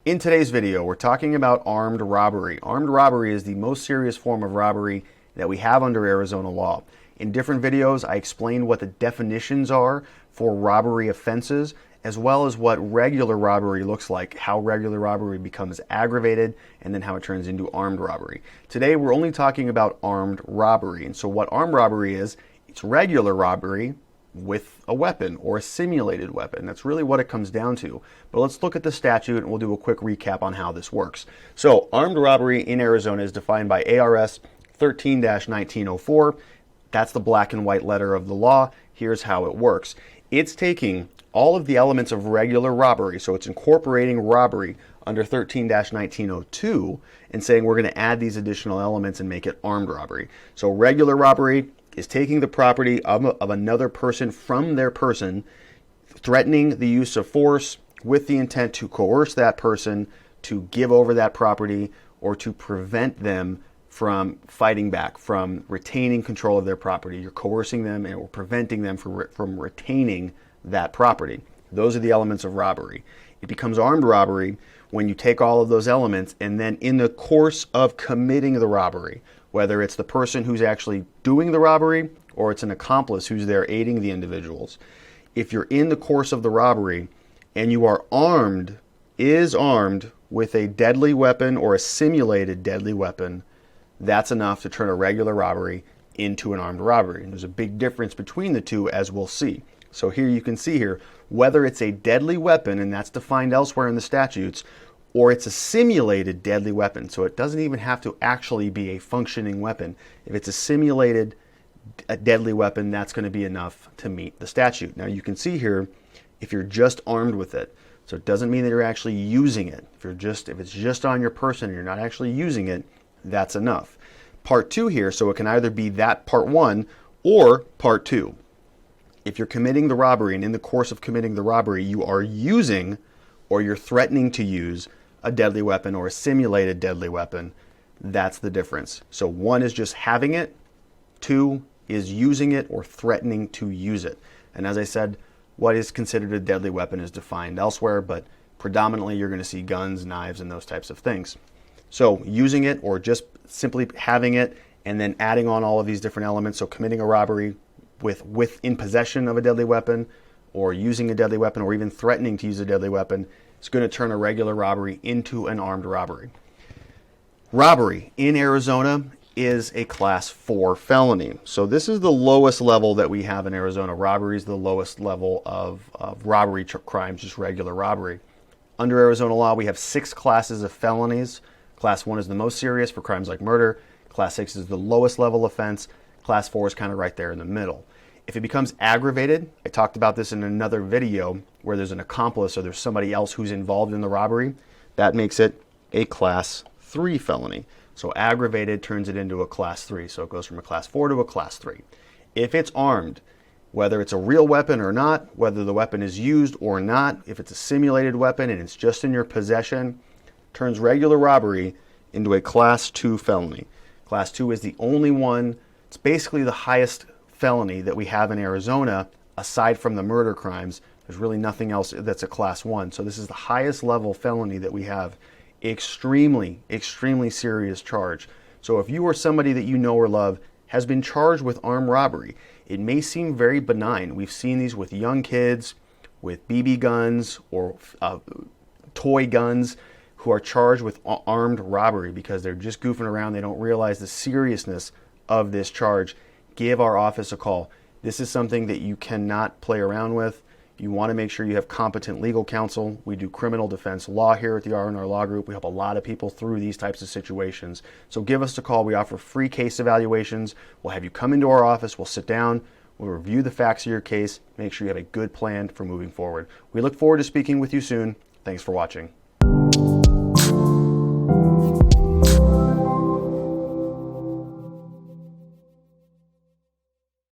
In today's video, we're talking about armed robbery. Armed robbery is the most serious form of robbery that we have under Arizona law. In different videos, I explained what the definitions are for robbery offenses, as well as what regular robbery looks like, how regular robbery becomes aggravated, and then how it turns into armed robbery. Today, we're only talking about armed robbery. And so what armed robbery is, it's regular robbery with a weapon or a simulated weapon. That's really what it comes down to. But let's look at the statute and we'll do a quick recap on how this works. So armed robbery in Arizona is defined by A.R.S. 13-1904. That's the black and white letter of the law. Here's how it works. It's taking all of the elements of regular robbery, so it's incorporating robbery under 13-1902 and saying we're going to add these additional elements and make it armed robbery. So regular robbery is taking the property of another person from their person, threatening the use of force with the intent to coerce that person to give over that property or to prevent them from fighting back, from retaining control of their property. You're coercing them or preventing them from retaining that property. Those are the elements of robbery. It becomes armed robbery when you take all of those elements and then in the course of committing the robbery, whether it's the person who's actually doing the robbery or it's an accomplice who's there aiding the individuals. If you're in the course of the robbery and you are armed with a deadly weapon or a simulated deadly weapon, that's enough to turn a regular robbery into an armed robbery. And there's a big difference between the two, as we'll see. So here you can see here, whether it's a deadly weapon, and that's defined elsewhere in the statutes, or it's a simulated deadly weapon. So it doesn't even have to actually be a functioning weapon. If it's a simulated deadly weapon, that's going to be enough to meet the statute. Now you can see here, if you're just armed with it, so it doesn't mean that you're actually using it. If it's just on your person and you're not actually using it, that's enough. Part 2 here, so it can either be that part 1 or part 2. If you're committing the robbery and in the course of committing the robbery, you are using or you're threatening to use a deadly weapon or a simulated deadly weapon, that's the difference. So 1 is just having it, 2 is using it or threatening to use it. And as I said, what is considered a deadly weapon is defined elsewhere, but predominantly you're going to see guns, knives, and those types of things. So using it or just simply having it and then adding on all of these different elements, so committing a robbery with in possession of a deadly weapon or using a deadly weapon or even threatening to use a deadly weapon, it's going to turn a regular robbery into an armed robbery. Robbery in Arizona is a class 4 felony. So this is the lowest level that we have in Arizona. Robbery is the lowest level of robbery crimes, just regular robbery. Under Arizona law, we have 6 classes of felonies. Class 1 is the most serious for crimes like murder. Class 6 is the lowest level offense. Class 4 is kind of right there in the middle. If it becomes aggravated, I talked about this in another video where there's an accomplice or there's somebody else who's involved in the robbery, that makes it a class 3 felony. So aggravated turns it into a class 3. So it goes from a class 4 to a class 3. If it's armed, whether it's a real weapon or not, whether the weapon is used or not, if it's a simulated weapon and it's just in your possession, turns regular robbery into a class 2 felony. Class 2 is the only one. It's basically the highest felony that we have in Arizona aside from the murder crimes. There's really nothing else that's a class 1. So this is the highest level felony that we have. Extremely, extremely serious charge. So if you or somebody that you know or love has been charged with armed robbery, it may seem very benign. We've seen these with young kids, with BB guns or toy guns who are charged with armed robbery because they're just goofing around. They don't realize the seriousness of this charge. Give our office a call. This is something that you cannot play around with. You want to make sure you have competent legal counsel. We do criminal defense law here at the R&R Law Group. We help a lot of people through these types of situations. So give us a call. We offer free case evaluations. We'll have you come into our office. We'll sit down. We'll review the facts of your case. Make sure you have a good plan for moving forward. We look forward to speaking with you soon. Thanks for watching.